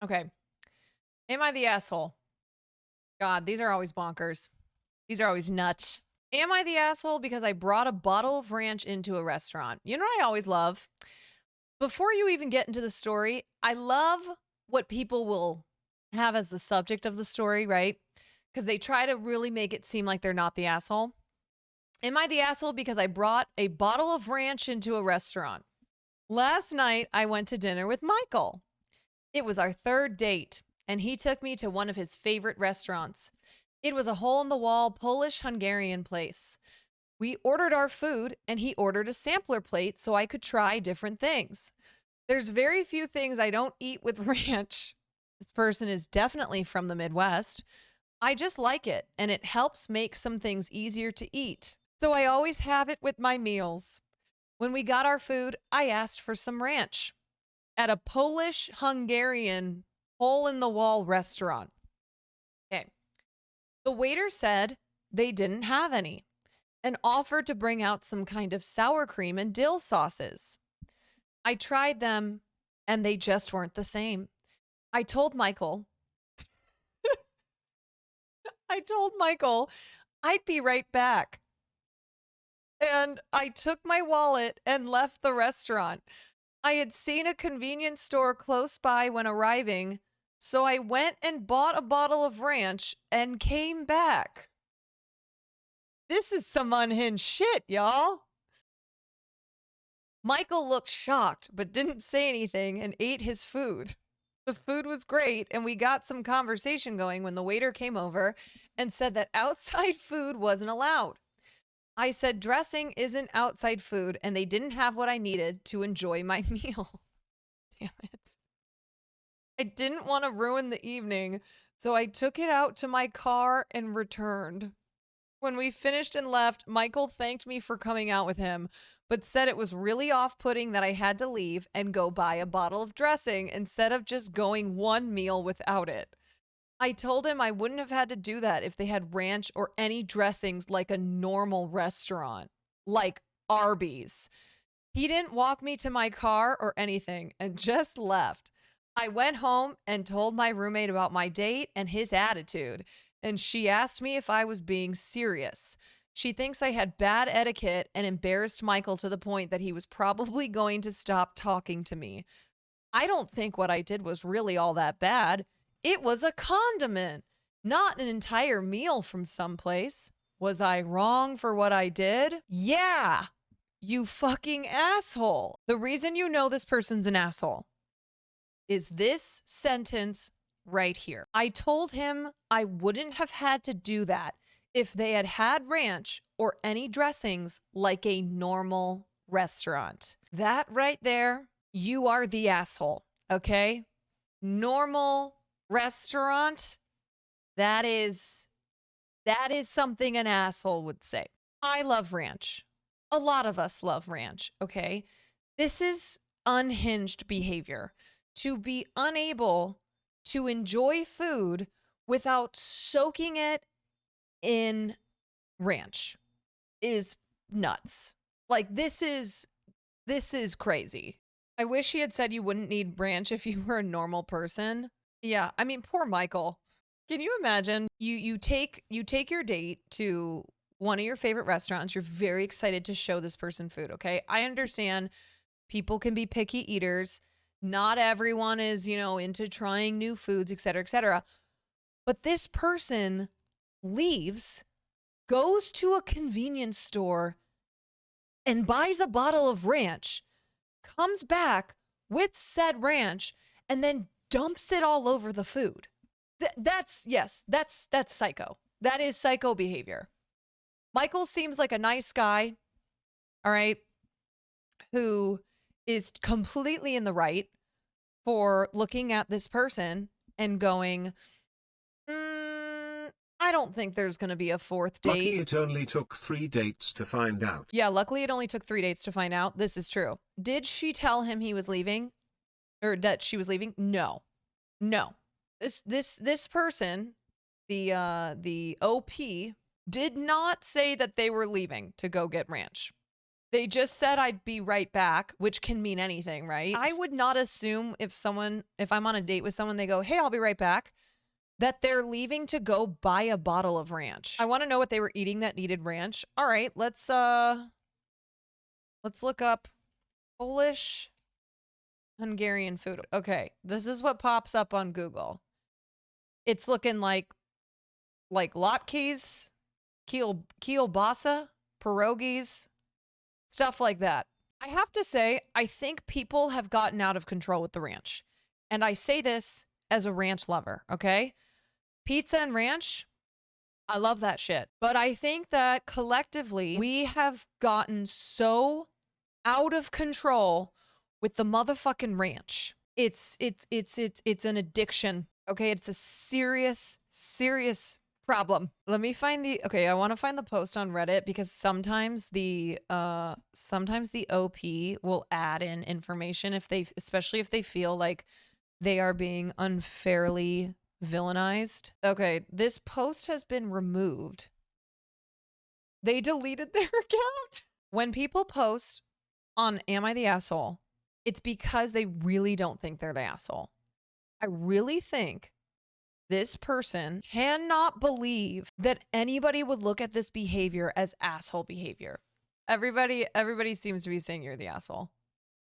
Okay. Am I the asshole? God, these are always bonkers. These are always nuts. Am I the asshole because I brought a bottle of ranch into a restaurant? You know what I always love? Before you even get into the story, I love what people will have as the subject of the story, right? Because they try to really make it seem like they're not the asshole. Am I the asshole because I brought a bottle of ranch into a restaurant? Last night, I went to dinner with Michael. It was our third date, and he took me to one of his favorite restaurants. It was a hole in the wall Polish Hungarian place. We ordered our food, and he ordered a sampler plate so I could try different things. There's very few things I don't eat with ranch. This person is definitely from the Midwest. I just like it, and it helps make some things easier to eat. So I always have it with my meals. When we got our food, I asked for some ranch at a Polish Hungarian hole in the wall restaurant. Okay. The waiter said they didn't have any and offered to bring out some kind of sour cream and dill sauces. I tried them and they just weren't the same. I told Michael, I told Michael I'd be right back. And I took my wallet and left the restaurant. I had seen a convenience store close by when arriving, so I went and bought a bottle of ranch and came back. This is some unhinged shit, y'all. Michael looked shocked, but didn't say anything and ate his food. The food was great, and we got some conversation going when the waiter came over and said that outside food wasn't allowed. I said dressing isn't outside food, and they didn't have what I needed to enjoy my meal. Damn it. I didn't want to ruin the evening, so I took it out to my car and returned. When we finished and left, Michael thanked me for coming out with him, but said it was really off-putting that I had to leave and go buy a bottle of dressing instead of just going one meal without it. I told him I wouldn't have had to do that if they had ranch or any dressings like a normal restaurant, like Arby's. He didn't walk me to my car or anything and just left. I went home and told my roommate about my date and his attitude, and she asked me if I was being serious. She thinks I had bad etiquette and embarrassed Michael to the point that he was probably going to stop talking to me. I don't think what I did was really all that bad. It was a condiment, not an entire meal from someplace. Was I wrong for what I did? Yeah, you fucking asshole. The reason you know this person's an asshole is this sentence right here. I told him I wouldn't have had to do that if they had had ranch or any dressings like a normal restaurant. That right there, you are the asshole, okay? Normal restaurant, that is something an asshole would say. I love ranch. A lot of us love ranch, okay? This is unhinged behavior. To be unable to enjoy food without soaking it in ranch is nuts. Like this is crazy. I wish he had said you wouldn't need ranch if you were a normal person. Yeah, I mean, poor Michael. Can you imagine? You take your date to one of your favorite restaurants. You're very excited to show this person food, okay? I understand people can be picky eaters. Not everyone is, into trying new foods, et cetera, et cetera. But this person leaves, goes to a convenience store, and buys a bottle of ranch, comes back with said ranch, and then dumps it all over the food. That's psycho. That is psycho behavior. Michael seems like a nice guy, all right, who is completely in the right for looking at this person and going, I don't think there's going to be a fourth date. Lucky it only took 3 dates to find out. Yeah, luckily it only took 3 dates to find out. This is true. Did she tell him he was leaving? Or that she was leaving? No. This person, the OP, did not say that they were leaving to go get ranch. They just said I'd be right back, which can mean anything, right? I would not assume if I'm on a date with someone, they go, hey, I'll be right back, that they're leaving to go buy a bottle of ranch. I want to know what they were eating that needed ranch. All right, let's look up Polish Hungarian food. Okay, this is what pops up on Google. It's looking like latkes, kielbasa, pierogies, stuff like that. I have to say, I think people have gotten out of control with the ranch. And I say this as a ranch lover, okay? Pizza and ranch, I love that shit. But I think that collectively, we have gotten so out of control with the motherfucking ranch. It's an addiction. Okay, it's a serious problem. Let me find I want to find the post on Reddit because sometimes the OP will add in information especially if they feel like they are being unfairly villainized. Okay, this post has been removed. They deleted their account. When people post on Am I the Asshole, it's because they really don't think they're the asshole. I really think this person cannot believe that anybody would look at this behavior as asshole behavior. Everybody seems to be saying you're the asshole.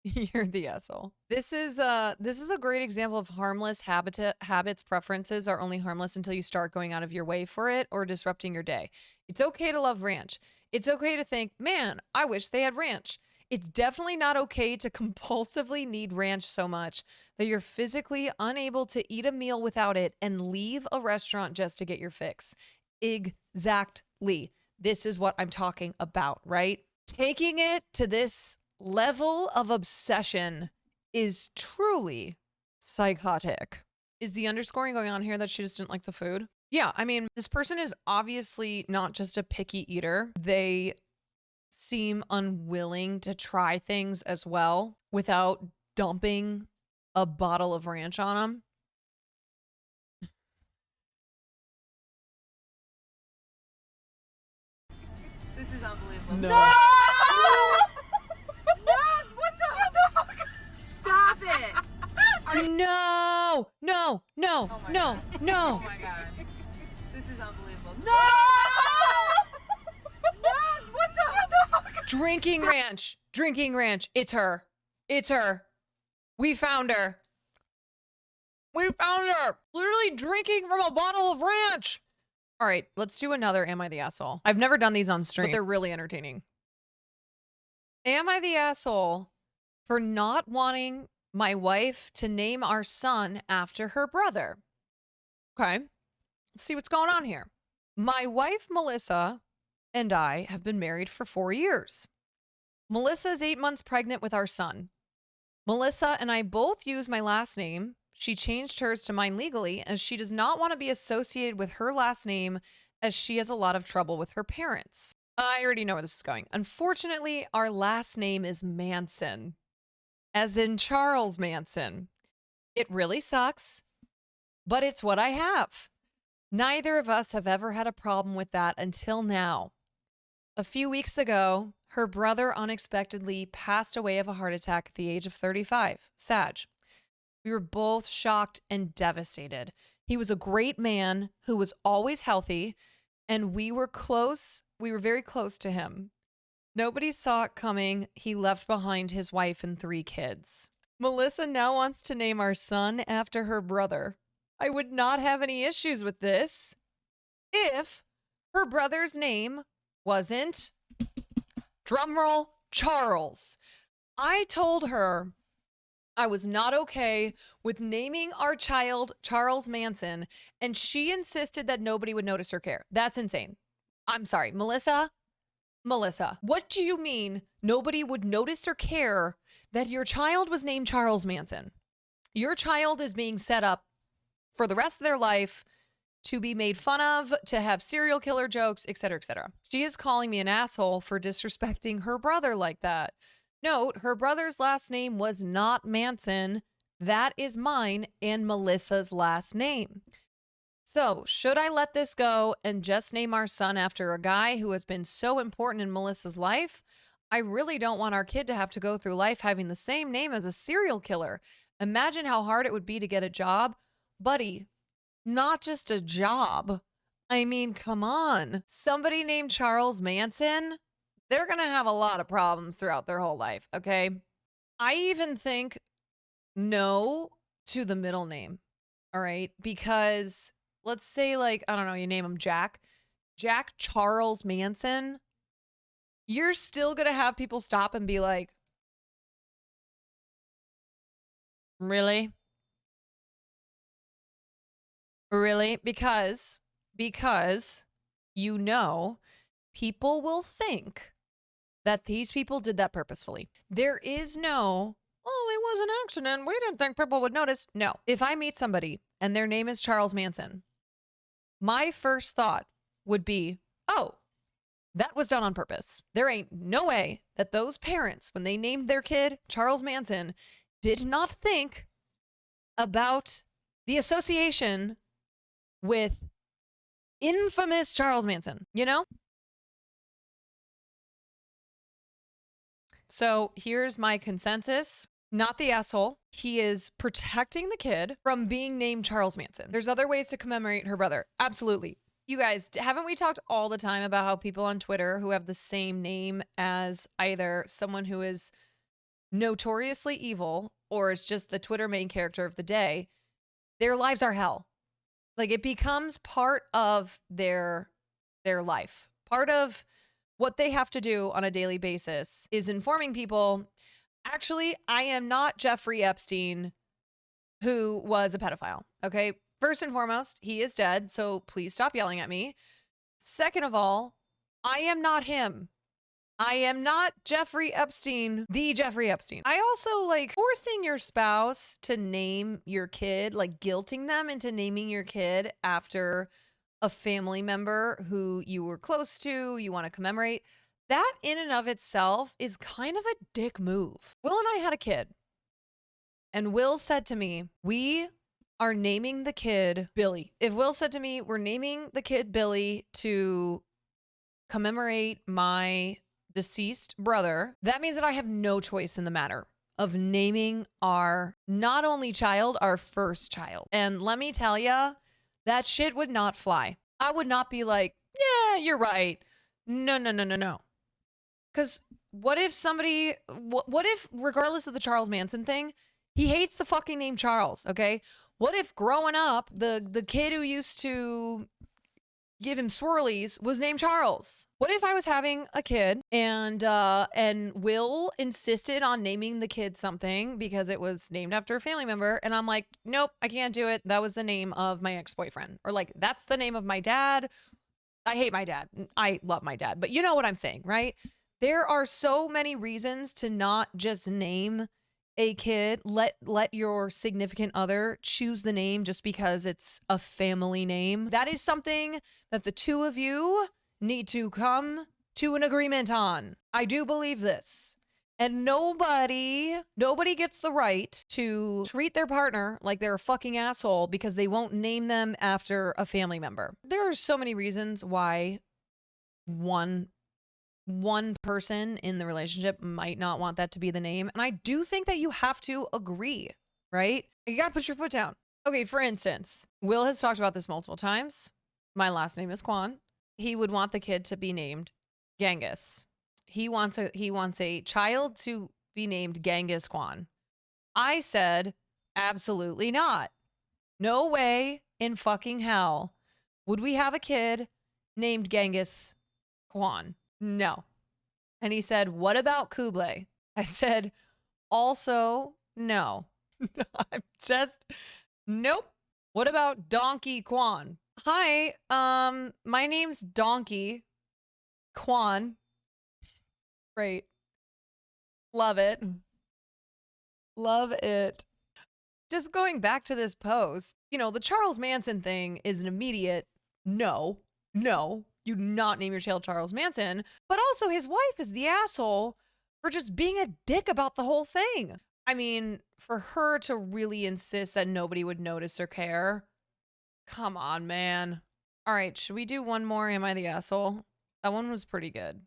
You're the asshole. This is a great example of harmless habits. Preferences are only harmless until you start going out of your way for it or disrupting your day. It's okay to love ranch. It's okay to think, man, I wish they had ranch. It's definitely not okay to compulsively need ranch so much that you're physically unable to eat a meal without it and leave a restaurant just to get your fix. Exactly. This is what I'm talking about, right? Taking it to this level of obsession is truly psychotic. Is the underscoring going on here that she just didn't like the food? Yeah, I mean, this person is obviously not just a picky eater. They seem unwilling to try things as well without dumping a bottle of ranch on them. This is unbelievable. No! No! What the? Shut the fuck up! Stop it! No! No! No! Oh my No! God. No! Oh my God. This is unbelievable. No! No! What the? Shut the fuck up! Drinking ranch. Drinking ranch. It's her. It's her. We found her. We found her. Literally drinking from a bottle of ranch. All right, let's do another Am I the Asshole? I've never done these on stream, but they're really entertaining. Am I the asshole for not wanting my wife to name our son after her brother? Okay, let's see what's going on here. My wife, Melissa, and I have been married for 4 years. Melissa is 8 months pregnant with our son. Melissa and I both use my last name. She changed hers to mine legally as she does not want to be associated with her last name as she has a lot of trouble with her parents. I already know where this is going. Unfortunately, our last name is Manson, as in Charles Manson. It really sucks, but it's what I have. Neither of us have ever had a problem with that until now. A few weeks ago, her brother unexpectedly passed away of a heart attack at the age of 35. Sag. We were both shocked and devastated. He was a great man who was always healthy, and we were close. We were very close to him. Nobody saw it coming. He left behind his wife and 3 kids. Melissa now wants to name our son after her brother. I would not have any issues with this if her brother's name wasn't, drumroll, Charles. I told her I was not okay with naming our child Charles Manson, and she insisted that nobody would notice or care. That's insane. I'm sorry, Melissa, what do you mean nobody would notice or care that your child was named Charles Manson? Your child is being set up for the rest of their life to be made fun of, to have serial killer jokes, etc., etc. She is calling me an asshole for disrespecting her brother like that. Note, her brother's last name was not Manson. That is mine and Melissa's last name. So, should I let this go and just name our son after a guy who has been so important in Melissa's life? I really don't want our kid to have to go through life having the same name as a serial killer. Imagine how hard it would be to get a job. Buddy, not just a job. I mean, come on. Somebody named Charles Manson, they're going to have a lot of problems throughout their whole life, okay? I even think no to the middle name, all right? Because let's say, like, I don't know, you name him Jack Charles Manson. You're still going to have people stop and be like, really? Really? Because you know, people will think that these people did that purposefully. There is no, oh, it was an accident. We didn't think people would notice. No. If I meet somebody and their name is Charles Manson, my first thought would be, oh, that was done on purpose. There ain't no way that those parents, when they named their kid Charles Manson, did not think about the association with infamous Charles Manson, you know? So here's my consensus. Not the asshole. He is protecting the kid from being named Charles Manson. There's other ways to commemorate her brother. Absolutely. You guys, haven't we talked all the time about how people on Twitter who have the same name as either someone who is notoriously evil or it's just the Twitter main character of the day, their lives are hell. Like, it becomes part of their life. Part of what they have to do on a daily basis is informing people, actually, I am not Jeffrey Epstein, who was a pedophile. Okay. First and foremost, he is dead. So please stop yelling at me. Second of all, I am not him. I am not Jeffrey Epstein, the Jeffrey Epstein. I also like forcing your spouse to name your kid, like guilting them into naming your kid after a family member who you were close to, you want to commemorate. That in and of itself is kind of a dick move. Will and I had a kid, and Will said to me, we are naming the kid Billy. If Will said to me, we're naming the kid Billy to commemorate my deceased brother, that means that I have no choice in the matter of naming our not only child, our first child. And let me tell ya, that shit would not fly. I would not be like, yeah, you're right. No. Because what if somebody, what if, regardless of the Charles Manson thing, he hates the fucking name Charles, okay? What if growing up, the kid who used to give him swirlies was named Charles? What if I was having a kid and Will insisted on naming the kid something because it was named after a family member, and I'm like, nope, I can't do it. That was the name of my ex-boyfriend. Or like, that's the name of my dad. I hate my dad. I love my dad, but you know what I'm saying, right? There are so many reasons to not just name a kid. Let your significant other choose the name just because it's a family name. That is something that the two of you need to come to an agreement on. I do believe this. And nobody gets the right to treat their partner like they're a fucking asshole because they won't name them after a family member. There are so many reasons why one person in the relationship might not want that to be the name. And I do think that you have to agree, right? You gotta put your foot down. Okay, for instance, Will has talked about this multiple times. My last name is Kwan. He would want the kid to be named Genghis. He wants a child to be named Genghis Kwan. I said, absolutely not. No way in fucking hell would we have a kid named Genghis Kwan. No. And he said, what about Kublai? I said, also no. I'm just, nope. What about Donkey Kwan? Hi, my name's Donkey Kwan. Great. Love it. Love it. Just going back to this post, you know, the Charles Manson thing is an immediate no, you do not name your child Charles Manson. But also his wife is the asshole for just being a dick about the whole thing. I mean, for her to really insist that nobody would notice or care. Come on, man. All right, should we do one more? Am I the asshole? That one was pretty good.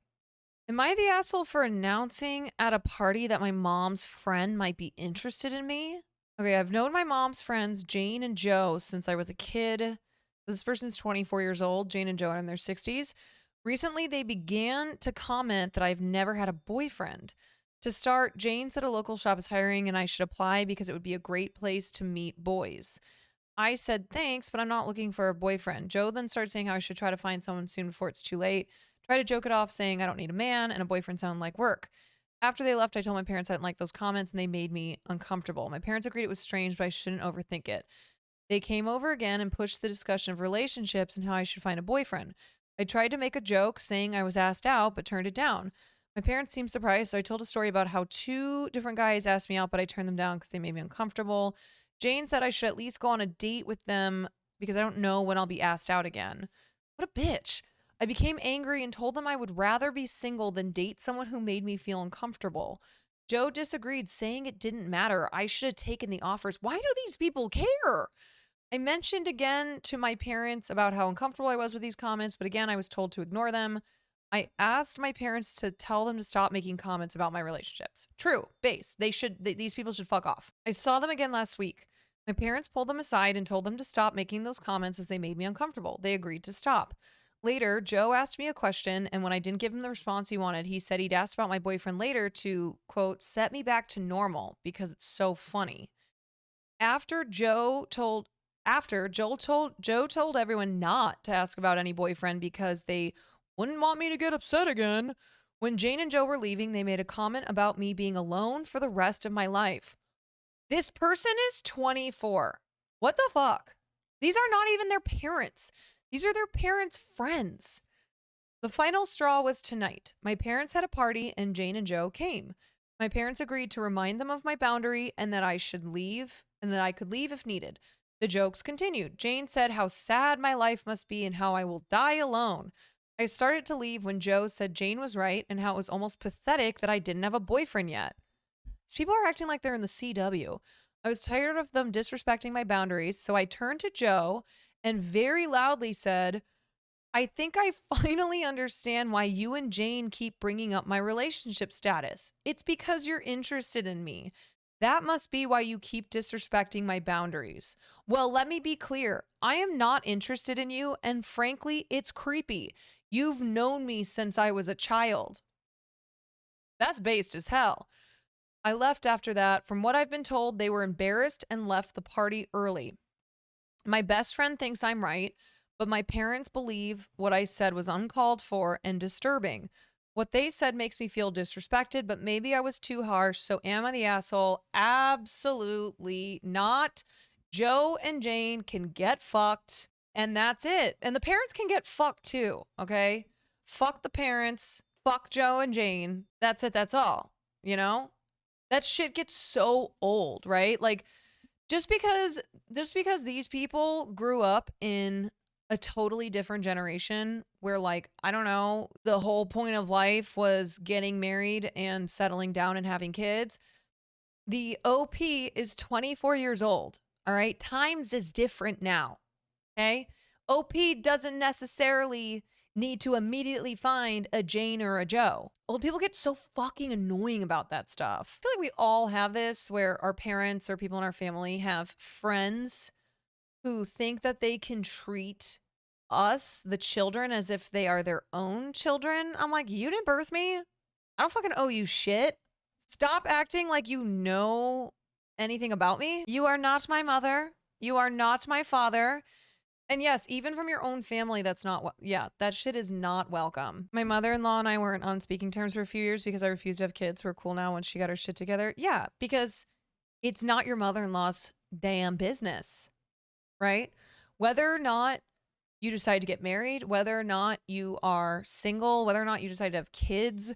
Am I the asshole for announcing at a party that my mom's friend might be interested in me? Okay, I've known my mom's friends, Jane and Joe, since I was a kid. This person's 24 years old. Jane and Joe are in their 60s. Recently, they began to comment that I've never had a boyfriend. To start, Jane said a local shop is hiring and I should apply because it would be a great place to meet boys. I said thanks, but I'm not looking for a boyfriend. Joe then started saying how I should try to find someone soon before it's too late. Try to joke it off saying I don't need a man and a boyfriend sound like work. After they left, I told my parents I didn't like those comments and they made me uncomfortable. My parents agreed it was strange, but I shouldn't overthink it. They came over again and pushed the discussion of relationships and how I should find a boyfriend. I tried to make a joke saying I was asked out, but turned it down. My parents seemed surprised, so I told a story about how 2 different guys asked me out, but I turned them down because they made me uncomfortable. Jane said I should at least go on a date with them because I don't know when I'll be asked out again. What a bitch. I became angry and told them I would rather be single than date someone who made me feel uncomfortable. Joe disagreed, saying it didn't matter. I should have taken the offers. Why do these people care? I mentioned again to my parents about how uncomfortable I was with these comments, but again, I was told to ignore them. I asked my parents to tell them to stop making comments about my relationships. True, base. These people should fuck off. I saw them again last week. My parents pulled them aside and told them to stop making those comments as they made me uncomfortable. They agreed to stop. Later, Joe asked me a question, and when I didn't give him the response he wanted, he said he'd asked about my boyfriend later to, quote, set me back to normal because it's so funny. Joe told everyone not to ask about any boyfriend because they wouldn't want me to get upset again. When Jane and Joe were leaving, they made a comment about me being alone for the rest of my life. This person is 24. What the fuck? These are not even their parents. These are their parents' friends. The final straw was tonight. My parents had a party and Jane and Joe came. My parents agreed to remind them of my boundary and that I should leave and that I could leave if needed. The jokes continued. Jane said how sad my life must be and how I will die alone. I started to leave when Joe said Jane was right and how it was almost pathetic that I didn't have a boyfriend yet. These people are acting like they're in the CW. I was tired of them disrespecting my boundaries, so I turned to Joe and very loudly said, I think I finally understand why you and Jane keep bringing up my relationship status. It's because you're interested in me. That must be why you keep disrespecting my boundaries. Well, let me be clear. I am not interested in you, and frankly, it's creepy. You've known me since I was a child. That's based as hell. I left after that. From what I've been told, they were embarrassed and left the party early. My best friend thinks I'm right, but my parents believe what I said was uncalled for and disturbing. What they said makes me feel disrespected, but maybe I was too harsh, so am I the asshole? Absolutely not. Joe and Jane can get fucked, and that's it. And the parents can get fucked too, okay? Fuck the parents. Fuck Joe and Jane. That's it. That's all. You know? That shit gets so old, right? Like, just because these people grew up in a totally different generation where, like, I don't know, the whole point of life was getting married and settling down and having kids. The OP is 24 years old. All right. Times is different now. Okay. OP doesn't necessarily need to immediately find a Jane or a Joe. Old people get so fucking annoying about that stuff. I feel like we all have this where our parents or people in our family have friends who think that they can treat us, the children, as if they are their own children. I'm like, you didn't birth me. I don't fucking owe you shit. Stop acting like you know anything about me. You are not my mother. You are not my father. And yes, even from your own family, that's not that shit is not welcome. My mother-in-law and I weren't on speaking terms for a few years because I refused to have kids. We're cool now once she got her shit together. Yeah, because it's not your mother-in-law's damn business, right? Whether or not you decide to get married, whether or not you are single, whether or not you decide to have kids,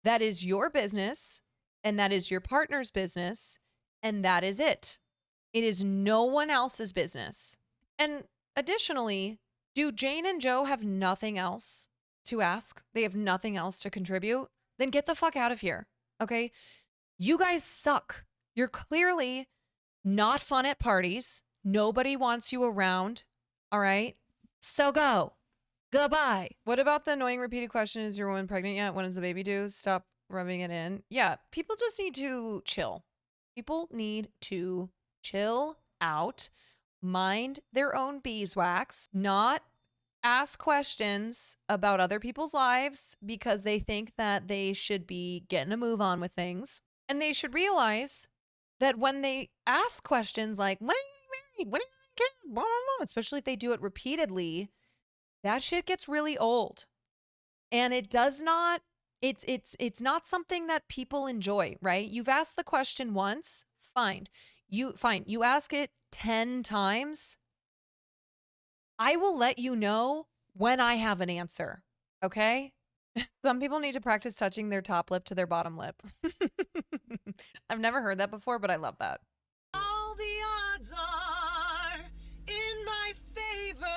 that is your business and that is your partner's business and that is it. It is no one else's business. And additionally, do Jane and Joe have nothing else to ask? They have nothing else to contribute? Then get the fuck out of here, okay? You guys suck. You're clearly not fun at parties. Nobody wants you around, all right? So go. Goodbye. What about the annoying repeated question, is your woman pregnant yet? When is the baby due? Stop rubbing it in. Yeah, people just need to chill. People need to chill out, mind their own beeswax, not ask questions about other people's lives because they think that they should be getting a move on with things. And they should realize that when they ask questions like, when are you married? When are you getting kids? Blah, blah, blah, especially if they do it repeatedly, that shit gets really old. And it does not, it's not something that people enjoy, right? You've asked the question once, fine. You ask it 10 times. I will let you know when I have an answer, okay? Some people need to practice touching their top lip to their bottom lip. I've never heard that before, but I love that. All the odds are in my favor.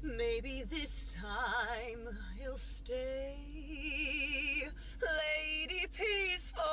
Maybe this time he'll stay. Lady Peaceful.